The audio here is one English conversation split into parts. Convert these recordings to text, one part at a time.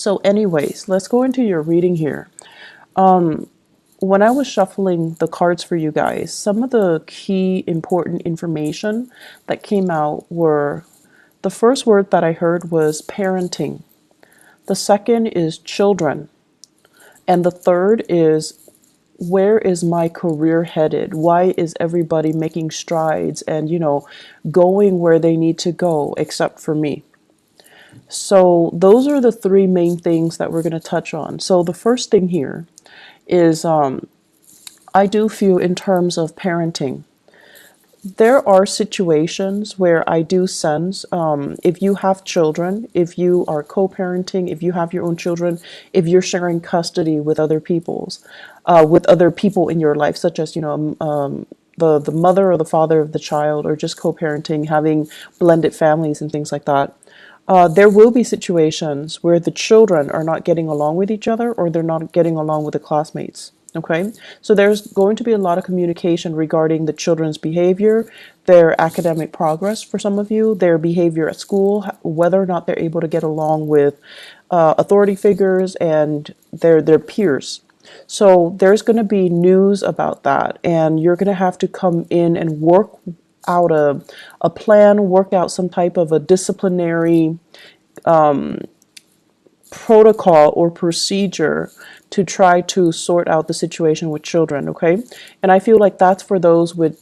So anyways, let's go into your reading here. When I was shuffling the cards for you guys, some of the key important information that came out were, the first word that I heard was parenting. The second is children. And the third is, where is my career headed? Why is everybody making strides and, going where they need to go except for me? So those are the three main things that we're going to touch on. So the first thing here is, I do feel in terms of parenting, there are situations where I do sense, if you have children, if you are co-parenting, if you have your own children, if you're sharing custody with with other people in your life, such as, the mother or the father of the child, or just co-parenting, having blended families and things like that. There will be situations where the children are not getting along with each other, or they're not getting along with the classmates. Okay, so there's going to be a lot of communication regarding the children's behavior, their academic progress for some of you, their behavior at school, whether or not they're able to get along with authority figures and their peers. So there's going to be news about that, and you're going to have to come in and work out a plan, work out some type of a disciplinary protocol or procedure to try to sort out the situation with children, okay? And I feel like that's for those with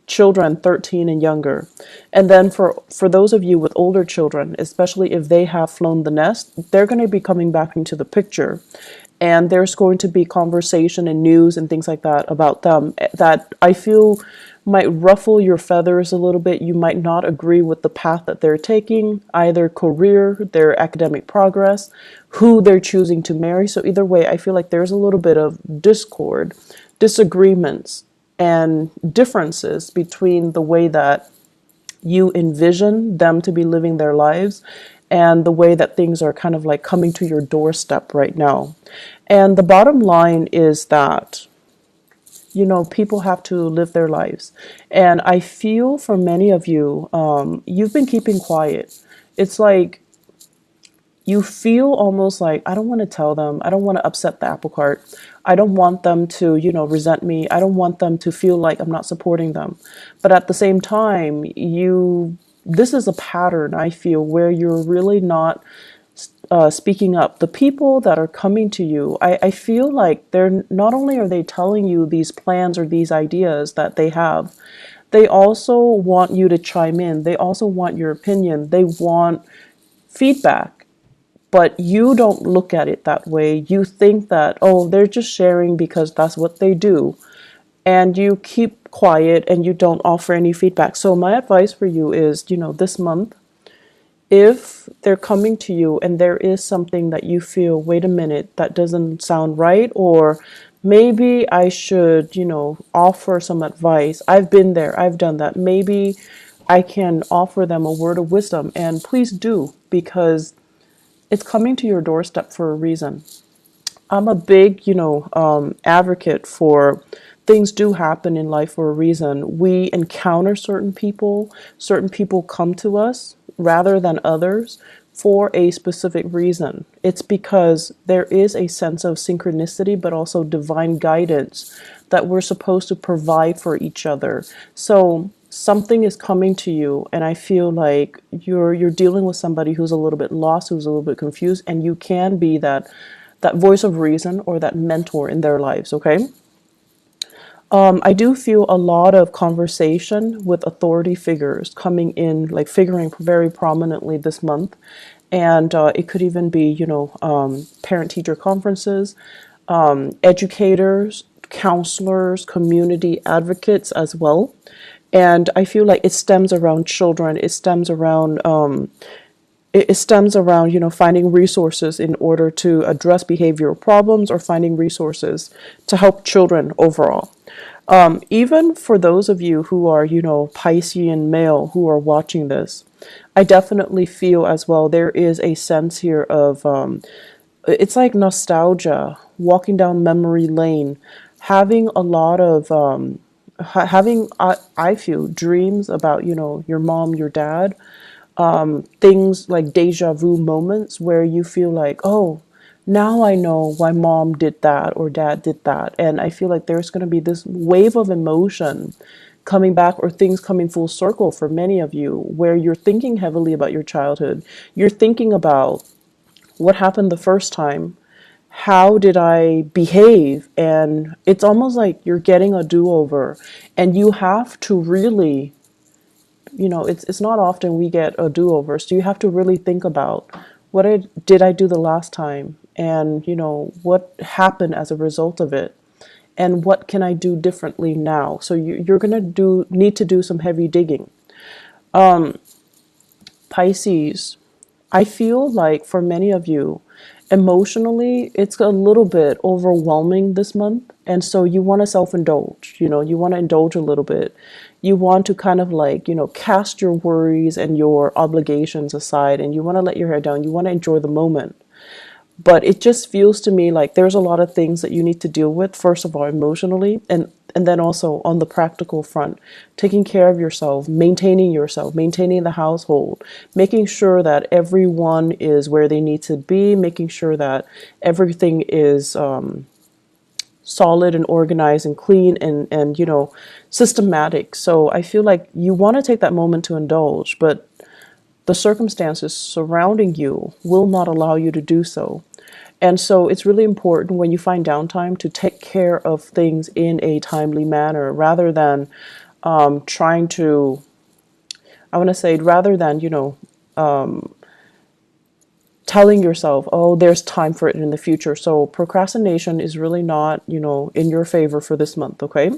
children 13 and younger. And then for those of you with older children, especially if they have flown the nest, they're going to be coming back into the picture. And there's going to be conversation and news and things like that about them that I feel might ruffle your feathers a little bit. You might not agree with the path that they're taking, either career, their academic progress, who they're choosing to marry. So either way, I feel like there's a little bit of discord, disagreements, and differences between the way that you envision them to be living their lives and the way that things are kind of like coming to your doorstep right now. And the bottom line is that, people have to live their lives. And I feel for many of you, you've been keeping quiet. It's like you feel almost like, I don't want to tell them. I don't want to upset the apple cart. I don't want them to, resent me. I don't want them to feel like I'm not supporting them. But at the same time, this is a pattern, I feel, where you're really not speaking up. The people that are coming to you, I feel like they're not only are they telling you these plans or these ideas that they have, they also want you to chime in. They also want your opinion. They want feedback. But you don't look at it that way. You think that, oh, they're just sharing because that's what they do. And you keep quiet and you don't offer any feedback. So my advice for you is, this month, if they're coming to you and there is something that you feel, wait a minute, that doesn't sound right, or maybe I should, offer some advice. I've been there, I've done that. Maybe I can offer them a word of wisdom, and please do, because it's coming to your doorstep for a reason. I'm a big, advocate for things do happen in life for a reason. We encounter certain people come to us rather than others for a specific reason. It's because there is a sense of synchronicity, but also divine guidance that we're supposed to provide for each other. So something is coming to you, and I feel like you're dealing with somebody who's a little bit lost, who's a little bit confused, and you can be that voice of reason or that mentor in their lives, okay? I do feel a lot of conversation with authority figures coming in, like figuring very prominently this month. And it could even be, parent-teacher conferences, educators, counselors, community advocates as well. And I feel like it stems around children. It stems around, finding resources in order to address behavioral problems, or finding resources to help children overall. Even for those of you who are, Piscean male who are watching this, I definitely feel as well there is a sense here of, it's like nostalgia, walking down memory lane, having a lot of, I feel, dreams about, your mom, your dad, things like deja vu moments where you feel like, oh, Now I know why mom did that or dad did that. And I feel like there's going to be this wave of emotion coming back, or things coming full circle for many of you, where you're thinking heavily about your childhood. You're thinking about what happened the first time. How did I behave? And it's almost like you're getting a do-over, and you have to really, it's not often we get a do-over, so you have to really think about did I do the last time, and what happened as a result of it, and what can I do differently now. So you're gonna need to do some heavy digging. Pisces, I feel like for many of you, emotionally, it's a little bit overwhelming this month. And so you want to self indulge, you want to indulge a little bit. You want to kind of like, cast your worries and your obligations aside, and you want to let your hair down. You want to enjoy the moment. But it just feels to me like there's a lot of things that you need to deal with, first of all, emotionally, and then also on the practical front, taking care of yourself, maintaining the household, making sure that everyone is where they need to be, making sure that everything is solid and organized and clean and systematic. So I feel like you want to take that moment to indulge, but the circumstances surrounding you will not allow you to do so. And so it's really important when you find downtime to take care of things in a timely manner, rather than trying to, I want to say, rather than, telling yourself, oh, there's time for it in the future. So procrastination is really not, in your favor for this month, okay?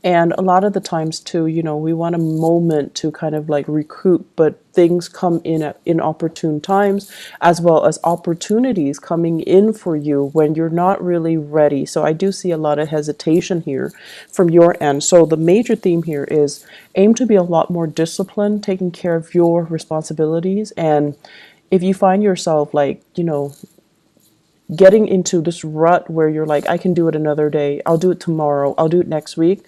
And a lot of the times too, we want a moment to kind of like recoup, but things come in at inopportune times, as well as opportunities coming in for you when you're not really ready. So I do see a lot of hesitation here from your end. So the major theme here is aim to be a lot more disciplined, taking care of your responsibilities. And if you find yourself like, getting into this rut where you're like, I can do it another day, I'll do it tomorrow, I'll do it next week,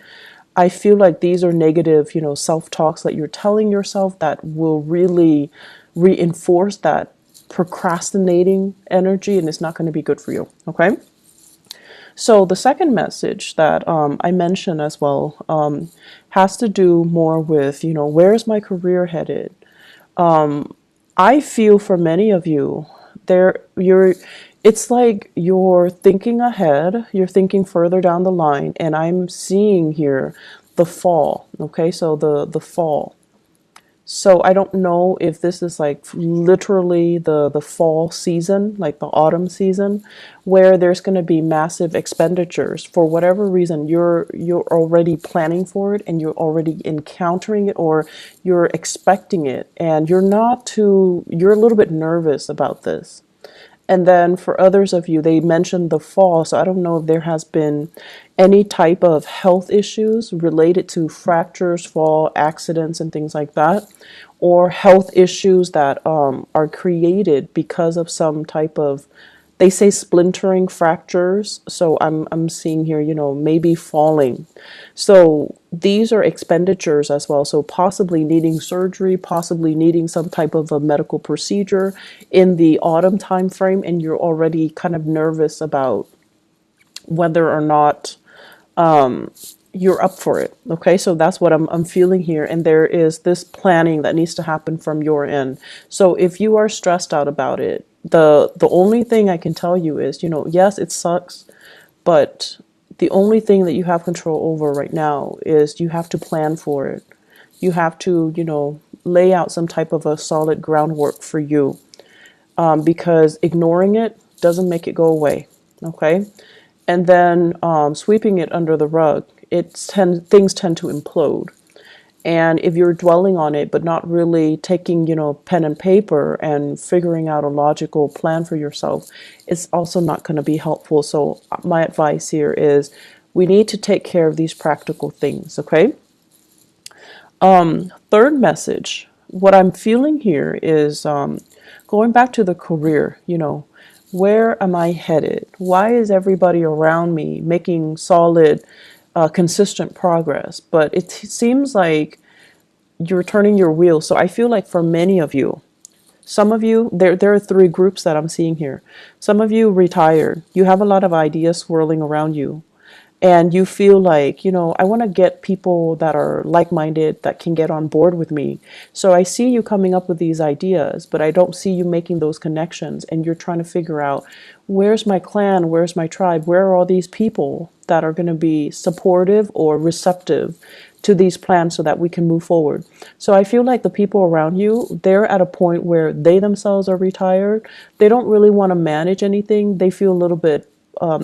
I feel like these are negative, self-talks that you're telling yourself that will really reinforce that procrastinating energy, and it's not going to be good for you. Okay. So the second message that I mentioned as well has to do more with, where's my career headed? I feel for many of you, it's like you're thinking ahead, you're thinking further down the line, and I'm seeing here the fall. Okay, so the fall. So I don't know if this is like literally the fall season, like the autumn season, where there's going to be massive expenditures for whatever reason. You're already planning for it, and you're already encountering it, or you're expecting it, and you're a little bit nervous about this. And then for others of you, they mentioned the fall. So I don't know if there has been any type of health issues related to fractures, fall, accidents, and things like that, or health issues that are created because of some type of, they say, splintering fractures. So I'm seeing here, maybe falling. So these are expenditures as well. So possibly needing surgery, possibly needing some type of a medical procedure in the autumn time frame, and you're already kind of nervous about whether or not you're up for it. Okay, so that's what I'm feeling here, and there is this planning that needs to happen from your end. So if you are stressed out about it, the only thing I can tell you is, yes, it sucks, but the only thing that you have control over right now is you have to plan for it. You have to, lay out some type of a solid groundwork for you, because ignoring it doesn't make it go away. Okay, and then sweeping it under the rug, things tend to implode. And if you're dwelling on it, but not really taking, pen and paper and figuring out a logical plan for yourself, it's also not going to be helpful. So my advice here is we need to take care of these practical things. Okay. Third message, what I'm feeling here is going back to the career, where am I headed? Why is everybody around me making solid, consistent progress? But it seems like you're turning your wheel. So I feel like for many of you, Some of you, there are three groups that I'm seeing here. Some of you retired. You have a lot of ideas swirling around you. And you feel like, I want to get people that are like-minded that can get on board with me. So I see you coming up with these ideas, but I don't see you making those connections. And you're trying to figure out, where's my clan? Where's my tribe? Where are all these people that are going to be supportive or receptive to these plans so that we can move forward? So I feel like the people around you, they're at a point where they themselves are retired. They don't really want to manage anything. They feel a little bit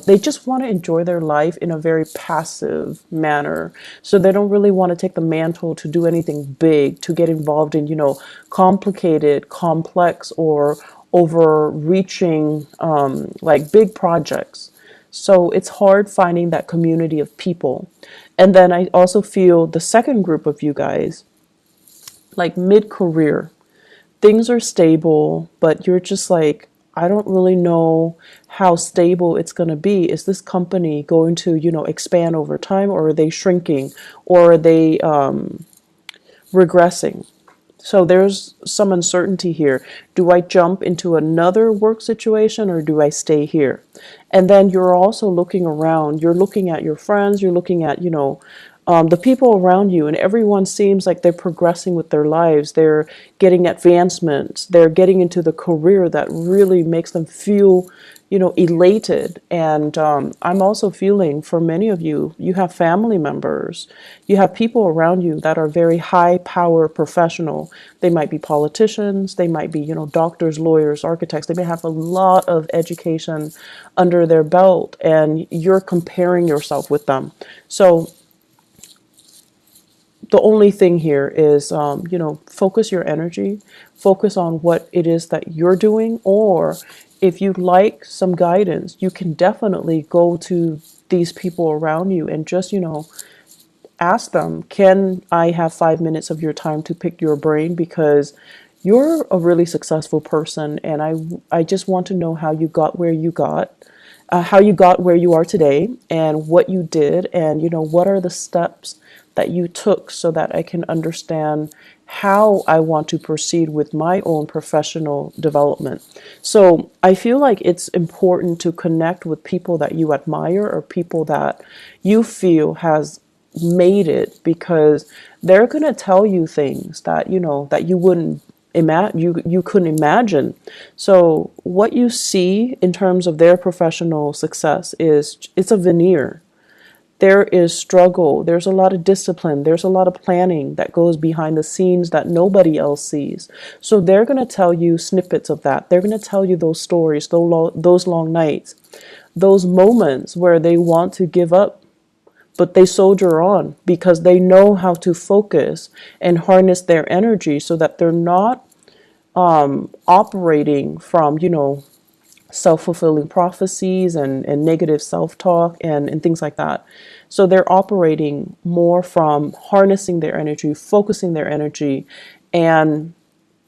they just want to enjoy their life in a very passive manner. So they don't really want to take the mantle to do anything big, to get involved in, complicated, complex, or overreaching, like big projects. So it's hard finding that community of people. And then I also feel the second group of you guys, like mid-career, things are stable, but you're just like, I don't really know how stable it's going to be. Is this company going to, expand over time, or are they shrinking, or are they regressing? So there's some uncertainty here. Do I jump into another work situation, or do I stay here? And then you're also looking around. You're looking at your friends. You're looking at, the people around you, and everyone seems like they're progressing with their lives. They're getting advancements. They're getting into the career that really makes them feel, elated. And I'm also feeling, for many of you, you have family members, you have people around you that are very high power professional. They might be politicians, they might be, doctors, lawyers, architects. They may have a lot of education under their belt, and you're comparing yourself with them. So the only thing here is, focus your energy, focus on what it is that you're doing. Or if you'd like some guidance, you can definitely go to these people around you and just, ask them, can I have 5 minutes of your time to pick your brain? Because you're a really successful person, and I just want to know how you got where you got. How you got where you are today, and what you did, and what are the steps that you took, so that I can understand how I want to proceed with my own professional development. So I feel like it's important to connect with people that you admire, or people that you feel has made it, because they're going to tell you things that that you wouldn't you couldn't imagine. So what you see in terms of their professional success is, it's a veneer. There is struggle, there's a lot of discipline, there's a lot of planning that goes behind the scenes that nobody else sees. So they're going to tell you snippets of that. They're going to tell you those stories, those long nights, those moments where they want to give up, but they soldier on because they know how to focus and harness their energy, so that they're not operating from, self-fulfilling prophecies and negative self-talk and things like that. So they're operating more from harnessing their energy, focusing their energy, and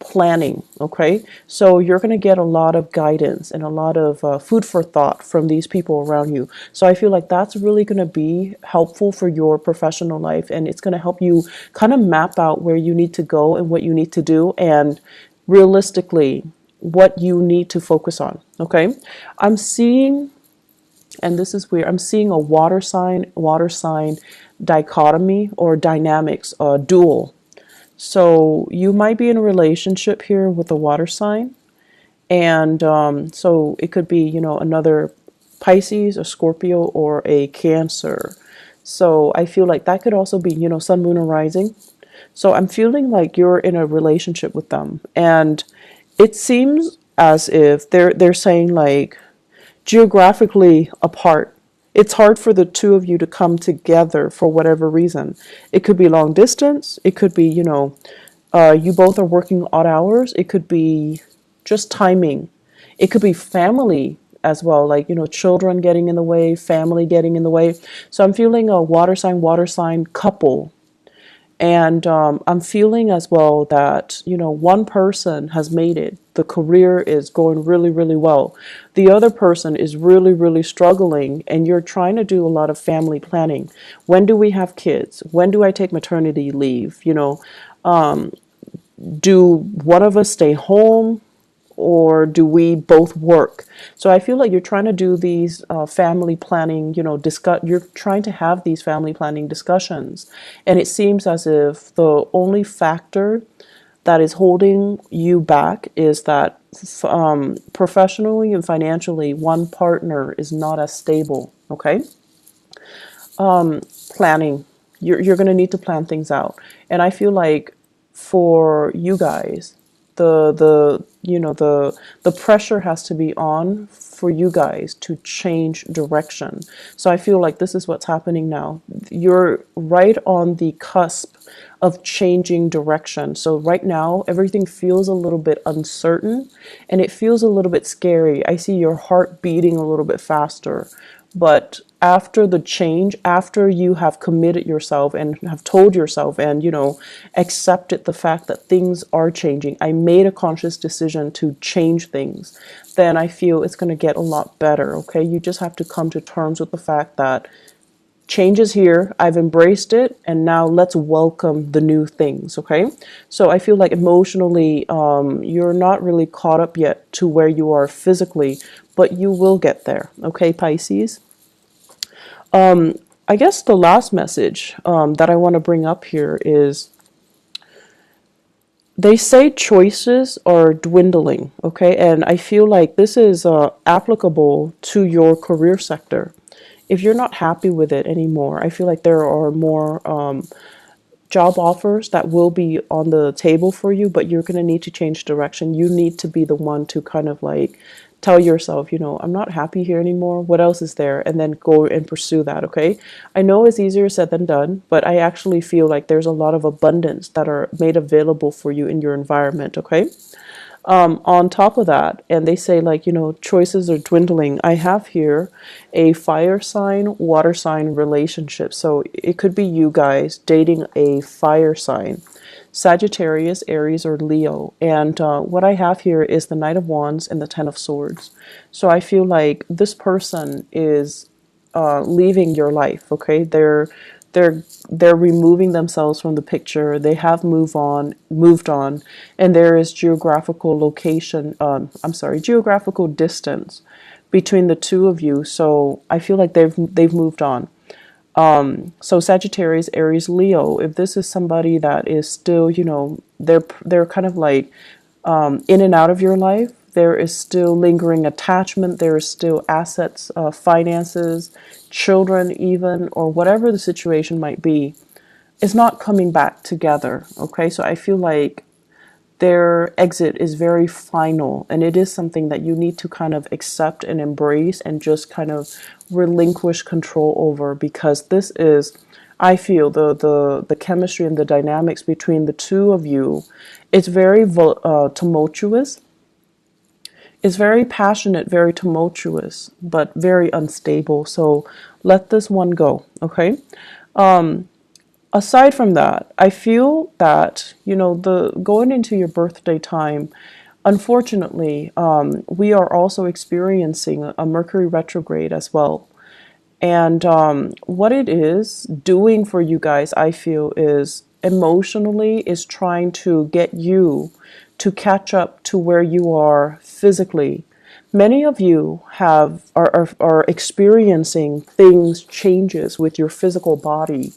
planning. Okay, so you're going to get a lot of guidance and a lot of food for thought from these people around you. So I feel like that's really going to be helpful for your professional life, and it's going to help you kind of map out where you need to go and what you need to do, and realistically what you need to focus on. Okay, I'm seeing, and this is weird, I'm seeing a water sign dichotomy or dynamics, dual. So you might be in a relationship here with a water sign, and so it could be, another Pisces, a Scorpio, or a Cancer. So I feel like that could also be, sun, moon, and rising. So I'm feeling like you're in a relationship with them, and it seems as if they're saying, like, geographically apart. It's hard for the two of you to come together for whatever reason. It could be long distance. It could be, you both are working odd hours. It could be just timing. It could be family as well, like, children getting in the way, family getting in the way. So I'm feeling a water sign couple. And I'm feeling as well that, one person has made it. The career is going really, really well. The other person is really, really struggling, and you're trying to do a lot of family planning. When do we have kids? When do I take maternity leave? do one of us stay home, or do we both work? So I feel like you're trying to do these family planning, you're trying to have these family planning discussions. And it seems as if the only factor that is holding you back is that professionally and financially, one partner is not as stable. Okay. Planning. You're going to need to plan things out. And I feel like for you guys, the pressure has to be on for you guys to change direction. So I feel like this is what's happening now. You're right on the cusp of changing direction. So right now everything feels a little bit uncertain and it feels a little bit scary. I see your heart beating a little bit faster. But after the change, after you have committed yourself and have told yourself and, accepted the fact that things are changing, I made a conscious decision to change things, then I feel it's going to get a lot better. Okay. You just have to come to terms with the fact that change is here. I've embraced it. And now let's welcome the new things. Okay. So I feel like emotionally, you're not really caught up yet to where you are physically, but you will get there. Okay, Pisces. I guess the last message that I want to bring up here is they say choices are dwindling. Okay. And I feel like this is applicable to your career sector. If you're not happy with it anymore, I feel like there are more job offers that will be on the table for you, but you're going to need to change direction. You need to be the one to kind of like tell yourself, I'm not happy here anymore. What else is there? And then go and pursue that. Okay. I know it's easier said than done, but I actually feel like there's a lot of abundance that are made available for you in your environment. Okay. On top of that, and they say like, choices are dwindling. I have here a fire sign, water sign relationship. So it could be you guys dating a fire sign, Sagittarius, Aries, or Leo. And what I have here is the Knight of Wands and the Ten of Swords. So I feel like this person is leaving your life. Okay. They're removing themselves from the picture. They have moved on, and there is geographical location. Geographical distance between the two of you. So I feel like they've moved on. So Sagittarius, Aries, Leo. If this is somebody that is still, they're kind of like in and out of your life. There is still lingering attachment. There is still assets, finances, children even, or whatever the situation might be. It's not coming back together. Okay. So I feel like their exit is very final, and it is something that you need to kind of accept and embrace and just kind of relinquish control over, because this is, I feel, the chemistry and the dynamics between the two of you. It's very tumultuous. It's very passionate, very tumultuous, but very unstable. So let this one go. Okay. Aside from that, I feel that, the going into your birthday time, unfortunately, we are also experiencing a Mercury retrograde as well. And what it is doing for you guys, I feel, is emotionally is trying to get you to catch up to where you are physically. Many of you are experiencing changes with your physical body,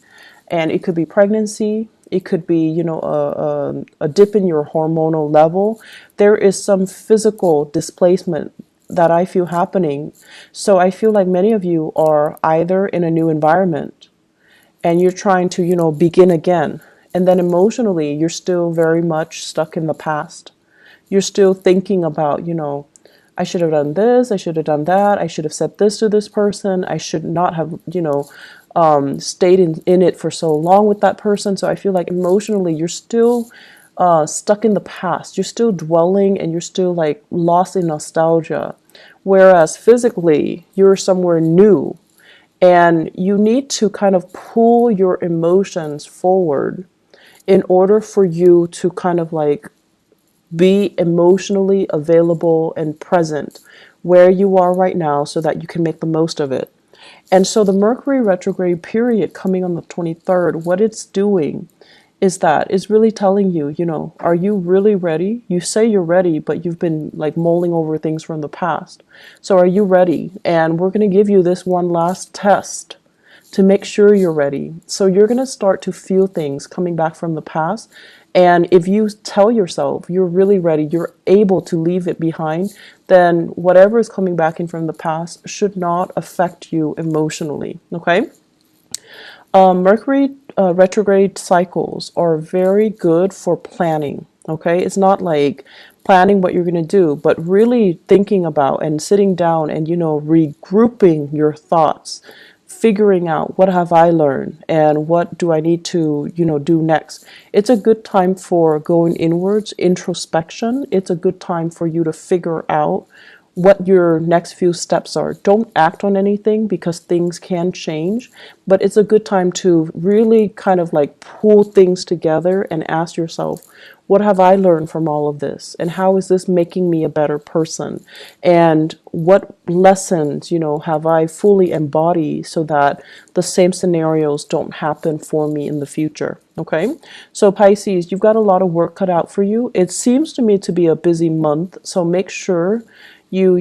and it could be pregnancy. It could be, a dip in your hormonal level. There is some physical displacement that I feel happening. So I feel like many of you are either in a new environment and you're trying to, begin again. And then emotionally, you're still very much stuck in the past. You're still thinking about, I should have done this, I should have done that, I should have said this to this person, I should not have, stayed in it for so long with that person. So I feel like emotionally, you're still stuck in the past. You're still dwelling and you're still like lost in nostalgia. Whereas physically, you're somewhere new, and you need to kind of pull your emotions forward in order for you to kind of like be emotionally available and present where you are right now so that you can make the most of it. And so the Mercury retrograde period coming on the 23rd, what it's doing is really telling you, are you really ready? You say you're ready, but you've been like mulling over things from the past. So are you ready? And we're going to give you this one last test to make sure you're ready. So you're going to start to feel things coming back from the past. And if you tell yourself you're really ready, you're able to leave it behind, then whatever is coming back in from the past should not affect you emotionally. Okay? Mercury retrograde cycles are very good for planning. Okay, it's not like planning what you're going to do, but really thinking about and sitting down and regrouping your thoughts, figuring out what have I learned and what do I need to do next. It's a good time for going inwards, introspection. It's a good time for you to figure out what your next few steps are. Don't act on anything because things can change, but it's a good time to really kind of like pull things together and ask yourself, what have I learned from all of this? And how is this making me a better person? And what lessons, have I fully embodied so that the same scenarios don't happen for me in the future? Okay. So Pisces, you've got a lot of work cut out for you. It seems to me to be a busy month. So make sure you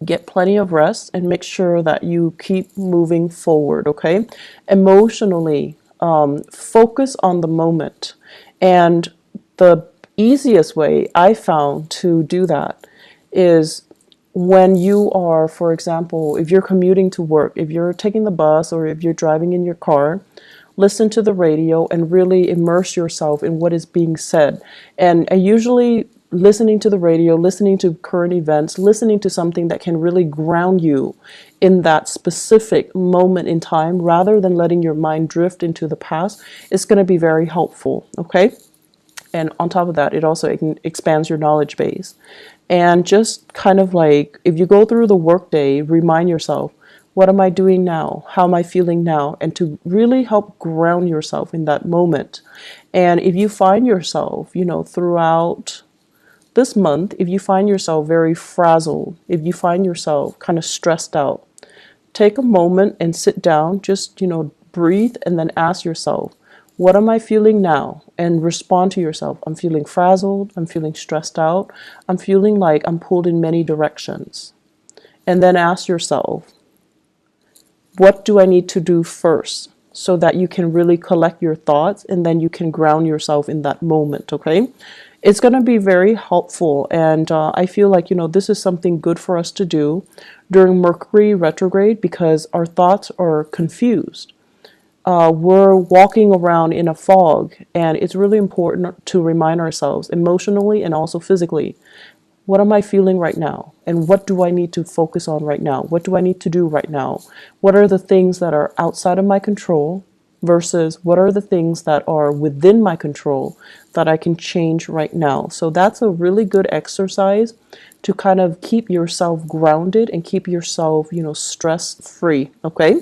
get plenty of rest and make sure that you keep moving forward. Okay. Emotionally, focus on the moment. And the easiest way I found to do that is when you are, for example, if you're commuting to work, if you're taking the bus or if you're driving in your car, listen to the radio and really immerse yourself in what is being said. And usually listening to the radio, listening to current events, listening to something that can really ground you in that specific moment in time rather than letting your mind drift into the past is going to be very helpful. Okay. And on top of that, it also expands your knowledge base. And just kind of like, if you go through the workday, remind yourself, what am I doing now? How am I feeling now? And to really help ground yourself in that moment. And if you find yourself, throughout this month, if you find yourself very frazzled, if you find yourself kind of stressed out, take a moment and sit down, just, breathe and then ask yourself, what am I feeling now? And respond to yourself. I'm feeling frazzled. I'm feeling stressed out. I'm feeling like I'm pulled in many directions. And then ask yourself, what do I need to do first? So that you can really collect your thoughts and then you can ground yourself in that moment, okay? It's going to be very helpful. And I feel like, this is something good for us to do during Mercury retrograde because our thoughts are confused. We're walking around in a fog, and it's really important to remind ourselves emotionally and also physically, what am I feeling right now? And what do I need to focus on right now? What do I need to do right now? What are the things that are outside of my control versus what are the things that are within my control that I can change right now? So that's a really good exercise to kind of keep yourself grounded and keep yourself, stress free. Okay.